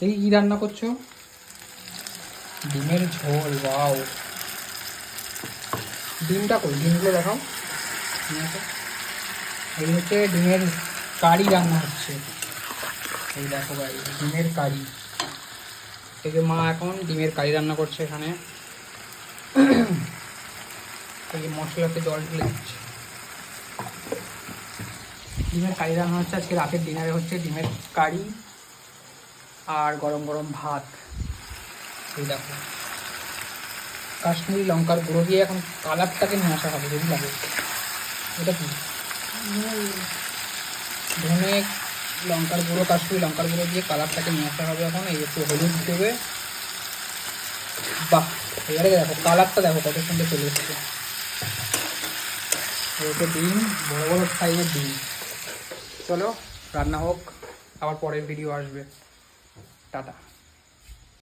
এই কি রান্না করছো? ডিমের ঝোল, ওয়াও। ডিমটা কই, ডিমগুলো দেখাও। এই হচ্ছে ডিমের কারি রান্না হচ্ছে। এই দেখো ভাই, ডিমের কারি। এই যে মা এখন ডিমের কারি রান্না করছে এখানে। এই যে মশলাতে জল ঢেলে দিচ্ছে। ডিমের কারি রান্না হচ্ছে আজকে রাতের ডিনারে, হচ্ছে ডিমের কারি আর গরম গরম ভাত। এই দেখো, কাশ্মীরি লঙ্কার গুঁড়ো দিয়ে এখন কালারটাকে নিয়ে আসা হবে, যদি লাগে। এটা কি? ধনে লঙ্কার গুঁড়ো, কাশ্মীরি লঙ্কার গুঁড়ো দিয়ে কালারটাকে নিয়ে আসা হবে এখন। এই একটু হলুদ দেবে। বাহ, এবারে দেখো কালারটা দেখো কত সুন্দর চলে এসেছে। ওকে ডিম, বড় বড় সাইজের ডিম। চলো রান্না হোক, আবার পরের ভিডিও আসবে। টাটা।